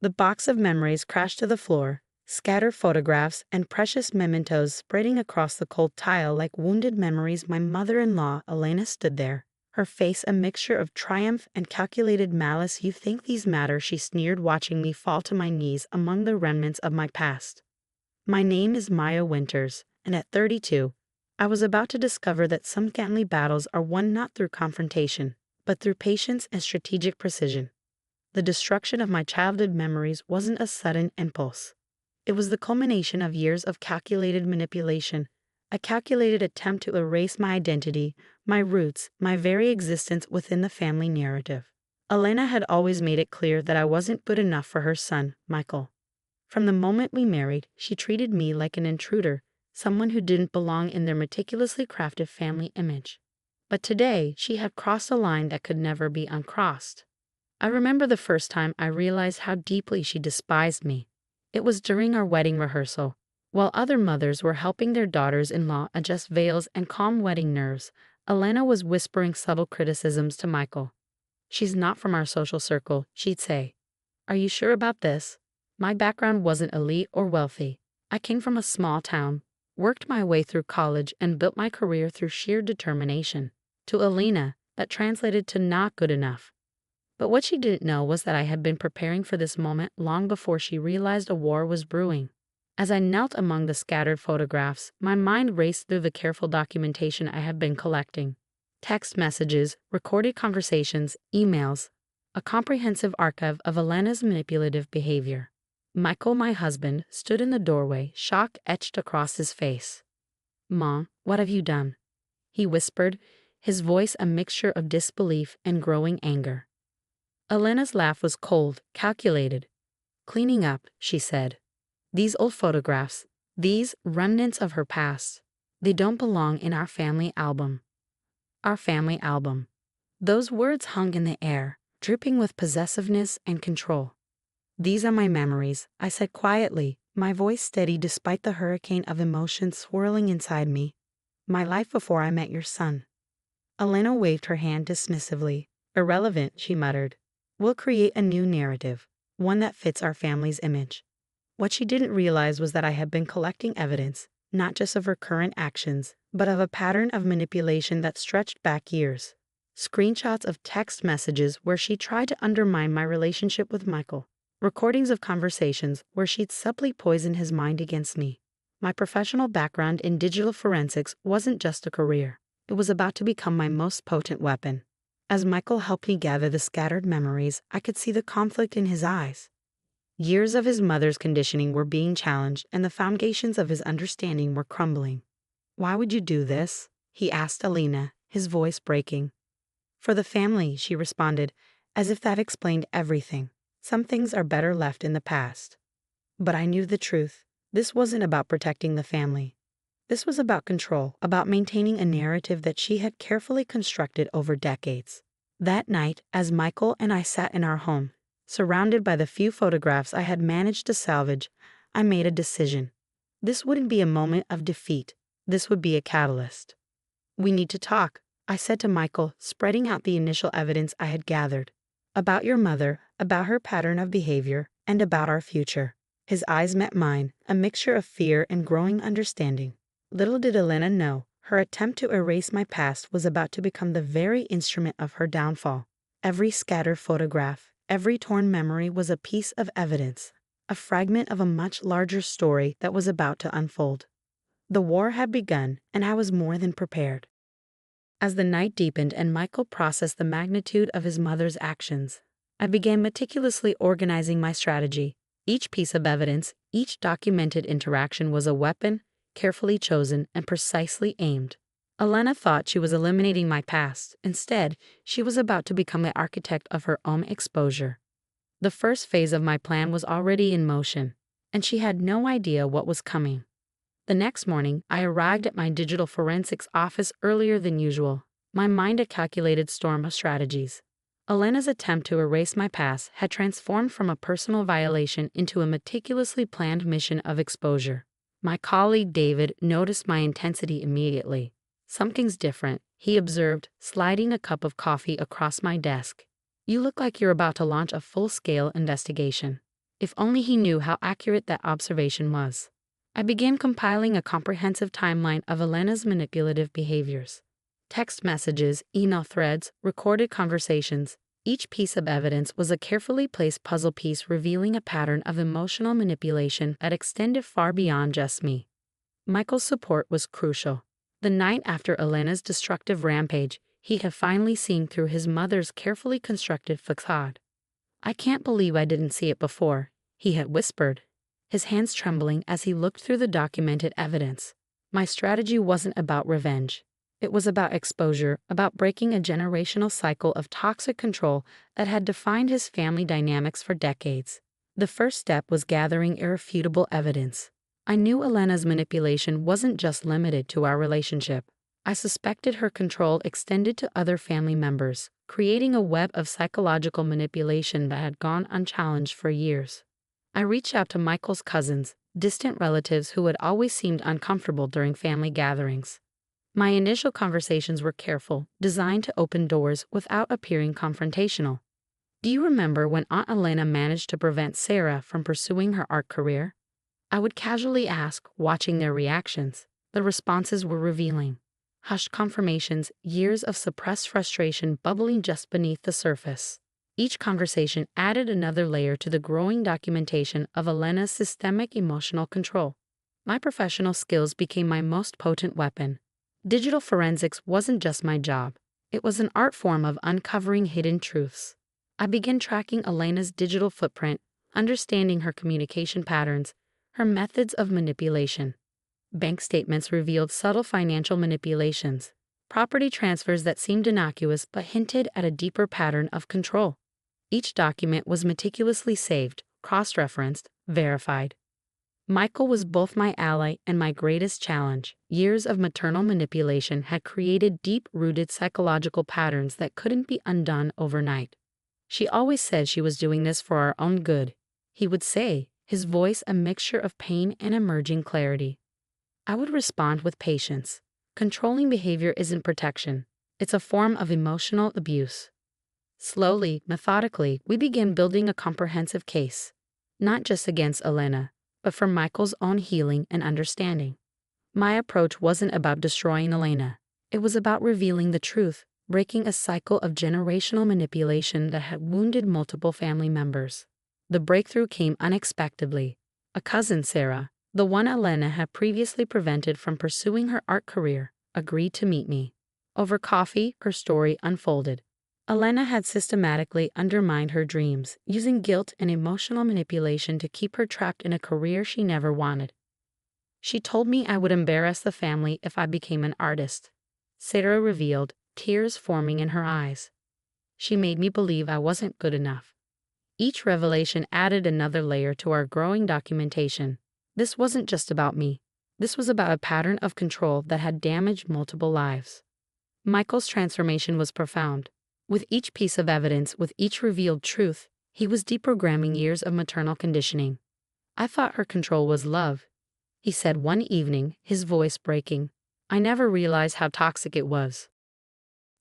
The box of memories crashed to the floor, scattered photographs and precious mementos spreading across the cold tile like wounded memories. My mother-in-law, Elena, stood there, her face a mixture of triumph and calculated malice. "You think these matter?" she sneered, watching me fall to my knees among the remnants of my past. My name is Maya Winters, and at 32, I was about to discover that some family battles are won not through confrontation, but through patience and strategic precision. The destruction of my childhood memories wasn't a sudden impulse. It was the culmination of years of calculated manipulation, a calculated attempt to erase my identity, my roots, my very existence within the family narrative. Elena had always made it clear that I wasn't good enough for her son, Michael. From the moment we married, she treated me like an intruder, someone who didn't belong in their meticulously crafted family image. But today, she had crossed a line that could never be uncrossed. I remember the first time I realized how deeply she despised me. It was during our wedding rehearsal. While other mothers were helping their daughters-in-law adjust veils and calm wedding nerves, Elena was whispering subtle criticisms to Michael. "She's not from our social circle," she'd say. "Are you sure about this?" My background wasn't elite or wealthy. I came from a small town, worked my way through college, and built my career through sheer determination. To Elena, that translated to not good enough. But what she didn't know was that I had been preparing for this moment long before she realized a war was brewing. As I knelt among the scattered photographs, my mind raced through the careful documentation I had been collecting. Text messages, recorded conversations, emails, a comprehensive archive of Elena's manipulative behavior. Michael, my husband, stood in the doorway, shock etched across his face. "Mom, what have you done?" he whispered, his voice a mixture of disbelief and growing anger. Elena's laugh was cold, calculated. "Cleaning up," she said. "These old photographs, these remnants of her past, they don't belong in our family album." Our family album. Those words hung in the air, dripping with possessiveness and control. "These are my memories," I said quietly, my voice steady despite the hurricane of emotion swirling inside me. "My life before I met your son." Elena waved her hand dismissively. "Irrelevant," she muttered. "We'll create a new narrative, one that fits our family's image." What she didn't realize was that I had been collecting evidence, not just of her current actions, but of a pattern of manipulation that stretched back years. Screenshots of text messages where she tried to undermine my relationship with Michael. Recordings of conversations where she'd subtly poisoned his mind against me. My professional background in digital forensics wasn't just a career. It was about to become my most potent weapon. As Michael helped me gather the scattered memories, I could see the conflict in his eyes. Years of his mother's conditioning were being challenged, and the foundations of his understanding were crumbling. "Why would you do this?" he asked Elena, his voice breaking. "For the family," she responded, as if that explained everything. "Some things are better left in the past." But I knew the truth. This wasn't about protecting the family. This was about control, about maintaining a narrative that she had carefully constructed over decades. That night, as Michael and I sat in our home, surrounded by the few photographs I had managed to salvage, I made a decision. This wouldn't be a moment of defeat. This would be a catalyst. "We need to talk," I said to Michael, spreading out the initial evidence I had gathered. "About your mother, about her pattern of behavior, and about our future." His eyes met mine, a mixture of fear and growing understanding. Little did Elena know, her attempt to erase my past was about to become the very instrument of her downfall. Every scattered photograph, every torn memory was a piece of evidence, a fragment of a much larger story that was about to unfold. The war had begun, and I was more than prepared. As the night deepened and Michael processed the magnitude of his mother's actions, I began meticulously organizing my strategy. Each piece of evidence, each documented interaction was a weapon, carefully chosen and precisely aimed. Elena thought she was eliminating my past. Instead, she was about to become the architect of her own exposure. The first phase of my plan was already in motion, and she had no idea what was coming. The next morning, I arrived at my digital forensics office earlier than usual, my mind a calculated storm of strategies. Elena's attempt to erase my past had transformed from a personal violation into a meticulously planned mission of exposure. My colleague David noticed my intensity immediately. "Something's different," he observed, sliding a cup of coffee across my desk. "You look like you're about to launch a full-scale investigation." If only he knew how accurate that observation was. I began compiling a comprehensive timeline of Elena's manipulative behaviors. Text messages, email threads, recorded conversations. Each piece of evidence was a carefully placed puzzle piece revealing a pattern of emotional manipulation that extended far beyond just me. Michael's support was crucial. The night after Elena's destructive rampage, he had finally seen through his mother's carefully constructed facade. "I can't believe I didn't see it before," he had whispered, his hands trembling as he looked through the documented evidence. My strategy wasn't about revenge. It was about exposure, about breaking a generational cycle of toxic control that had defined his family dynamics for decades. The first step was gathering irrefutable evidence. I knew Elena's manipulation wasn't just limited to our relationship. I suspected her control extended to other family members, creating a web of psychological manipulation that had gone unchallenged for years. I reached out to Michael's cousins, distant relatives who had always seemed uncomfortable during family gatherings. My initial conversations were careful, designed to open doors without appearing confrontational. "Do you remember when Aunt Elena managed to prevent Sarah from pursuing her art career?" I would casually ask, watching their reactions. The responses were revealing. Hushed confirmations, years of suppressed frustration bubbling just beneath the surface. Each conversation added another layer to the growing documentation of Elena's systemic emotional control. My professional skills became my most potent weapon. Digital forensics wasn't just my job. It was an art form of uncovering hidden truths. I began tracking Elena's digital footprint, understanding her communication patterns, her methods of manipulation. Bank statements revealed subtle financial manipulations, property transfers that seemed innocuous but hinted at a deeper pattern of control. Each document was meticulously saved, cross-referenced, verified. Michael was both my ally and my greatest challenge. Years of maternal manipulation had created deep-rooted psychological patterns that couldn't be undone overnight. "She always said she was doing this for our own good," he would say, his voice a mixture of pain and emerging clarity. I would respond with patience. Controlling behavior isn't protection. It's a form of emotional abuse. Slowly, methodically, we began building a comprehensive case, not just against Elena, but for Michael's own healing and understanding. My approach wasn't about destroying Elena. It was about revealing the truth, breaking a cycle of generational manipulation that had wounded multiple family members. The breakthrough came unexpectedly. A cousin, Sarah, the one Elena had previously prevented from pursuing her art career, agreed to meet me. Over coffee, her story unfolded. Elena had systematically undermined her dreams, using guilt and emotional manipulation to keep her trapped in a career she never wanted. "She told me I would embarrass the family if I became an artist," Sarah revealed, tears forming in her eyes. "She made me believe I wasn't good enough." Each revelation added another layer to our growing documentation. This wasn't just about me. This was about a pattern of control that had damaged multiple lives. Michael's transformation was profound. With each piece of evidence, with each revealed truth, he was deprogramming years of maternal conditioning. "I thought her control was love," he said one evening, his voice breaking. "I never realized how toxic it was."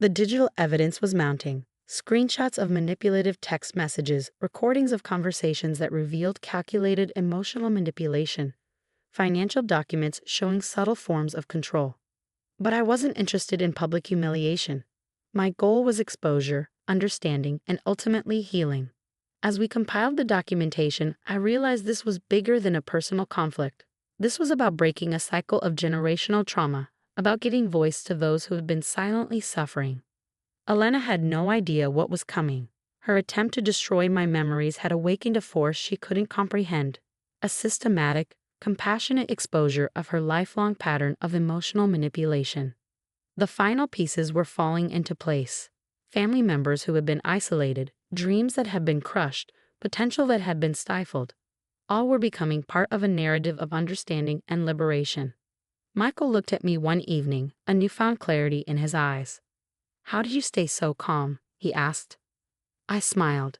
The digital evidence was mounting. Screenshots of manipulative text messages, recordings of conversations that revealed calculated emotional manipulation, financial documents showing subtle forms of control. But I wasn't interested in public humiliation. My goal was exposure, understanding, and ultimately healing. As we compiled the documentation, I realized this was bigger than a personal conflict. This was about breaking a cycle of generational trauma, about giving voice to those who had been silently suffering. Elena had no idea what was coming. Her attempt to destroy my memories had awakened a force she couldn't comprehend, a systematic, compassionate exposure of her lifelong pattern of emotional manipulation. The final pieces were falling into place. Family members who had been isolated, dreams that had been crushed, potential that had been stifled. All were becoming part of a narrative of understanding and liberation. Michael looked at me one evening, a newfound clarity in his eyes. "How do you stay so calm?" he asked. I smiled.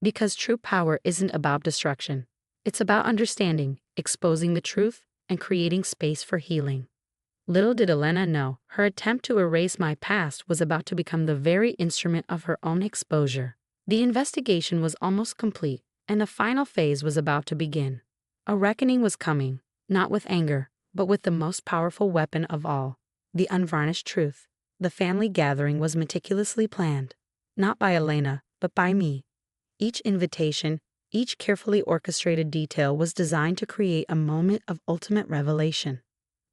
"Because true power isn't about destruction. It's about understanding, exposing the truth, and creating space for healing." Little did Elena know, her attempt to erase my past was about to become the very instrument of her own exposure. The investigation was almost complete, And the final phase was about to begin. A reckoning was coming, not with anger, but with the most powerful weapon of all, the unvarnished truth. The family gathering was meticulously planned, not by Elena, but by me. Each invitation, each carefully orchestrated detail was designed to create a moment of ultimate revelation.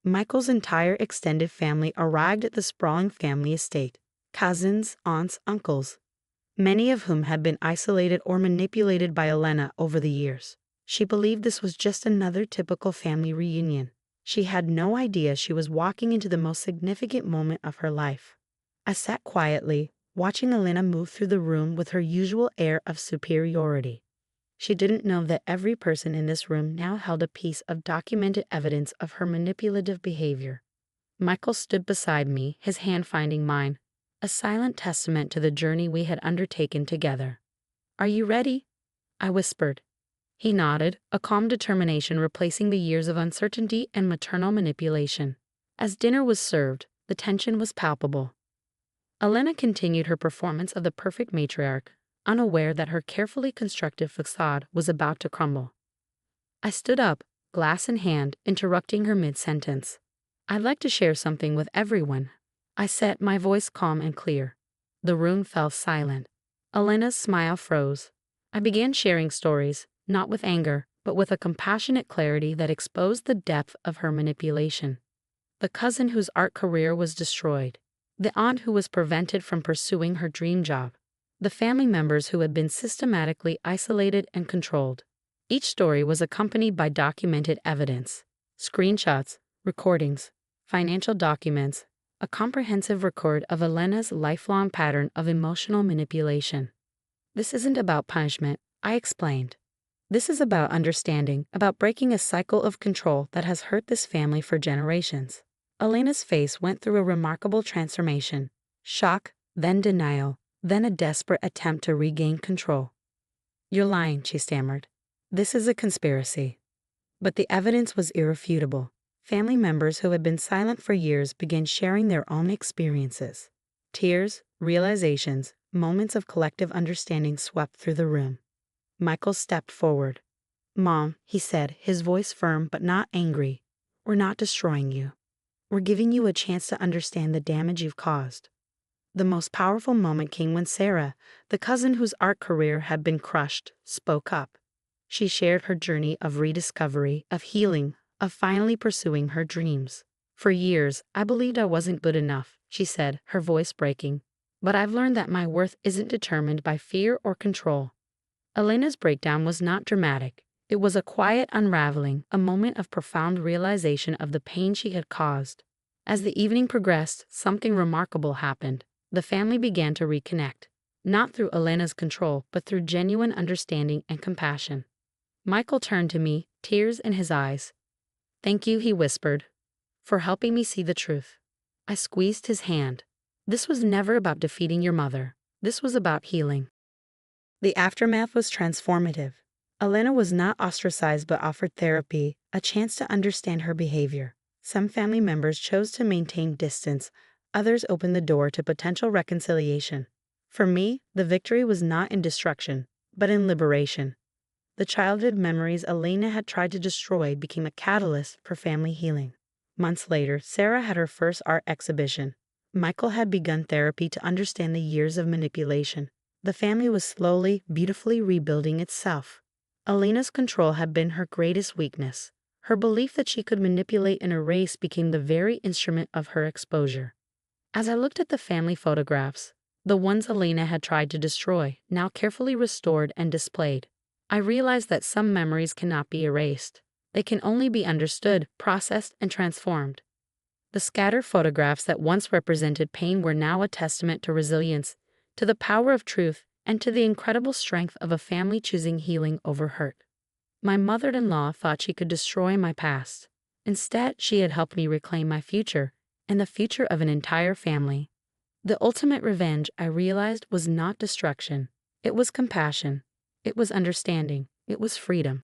Michael's entire extended family arrived at the sprawling family estate, cousins, aunts, uncles, many of whom had been isolated or manipulated by Elena over the years. She believed this was just another typical family reunion. She had no idea she was walking into the most significant moment of her life. I sat quietly, watching Elena move through the room with her usual air of superiority. She didn't know that every person in this room now held a piece of documented evidence of her manipulative behavior. Michael stood beside me, his hand finding mine, a silent testament to the journey we had undertaken together. "Are you ready?" I whispered. He nodded, a calm determination replacing the years of uncertainty and maternal manipulation. As dinner was served, the tension was palpable. Elena continued her performance of the perfect matriarch, unaware that her carefully constructed facade was about to crumble. I stood up, glass in hand, interrupting her mid-sentence. "I'd like to share something with everyone," I said, my voice calm and clear. The room fell silent. Elena's smile froze. I began sharing stories, not with anger, but with a compassionate clarity that exposed the depth of her manipulation. The cousin whose art career was destroyed, the aunt who was prevented from pursuing her dream job, the family members who had been systematically isolated and controlled. Each story was accompanied by documented evidence, screenshots, recordings, financial documents, a comprehensive record of Elena's lifelong pattern of emotional manipulation. "This isn't about punishment," I explained. "This is about understanding, about breaking a cycle of control that has hurt this family for generations." Elena's face went through a remarkable transformation. Shock, then denial, then a desperate attempt to regain control. "You're lying," she stammered. "This is a conspiracy." But the evidence was irrefutable. Family members who had been silent for years began sharing their own experiences. Tears, realizations, moments of collective understanding swept through the room. Michael stepped forward. "Mom," he said, his voice firm but not angry, "we're not destroying you. We're giving you a chance to understand the damage you've caused." The most powerful moment came when Sarah, the cousin whose art career had been crushed, spoke up. She shared her journey of rediscovery, of healing, of finally pursuing her dreams. "For years, I believed I wasn't good enough," she said, her voice breaking. "But I've learned that my worth isn't determined by fear or control." Elena's breakdown was not dramatic. It was a quiet unraveling, a moment of profound realization of the pain she had caused. As the evening progressed, something remarkable happened. The family began to reconnect, not through Elena's control, but through genuine understanding and compassion. Michael turned to me, tears in his eyes. "Thank you," he whispered, "for helping me see the truth." I squeezed his hand. "This was never about defeating your mother. This was about healing." The aftermath was transformative. Elena was not ostracized but offered therapy, a chance to understand her behavior. Some family members chose to maintain distance, others opened the door to potential reconciliation. For me, the victory was not in destruction, but in liberation. The childhood memories Elena had tried to destroy became a catalyst for family healing. Months later, Sarah had her first art exhibition. Michael had begun therapy to understand the years of manipulation. The family was slowly, beautifully rebuilding itself. Elena's control had been her greatest weakness. Her belief that she could manipulate and erase became the very instrument of her exposure. As I looked at the family photographs, the ones Elena had tried to destroy, now carefully restored and displayed, I realized that some memories cannot be erased. They can only be understood, processed, and transformed. The scattered photographs that once represented pain were now a testament to resilience, to the power of truth, and to the incredible strength of a family choosing healing over hurt. My mother-in-law thought she could destroy my past. Instead, she had helped me reclaim my future, and the future of an entire family. The ultimate revenge, I realized, was not destruction. It was compassion. It was understanding. It was freedom.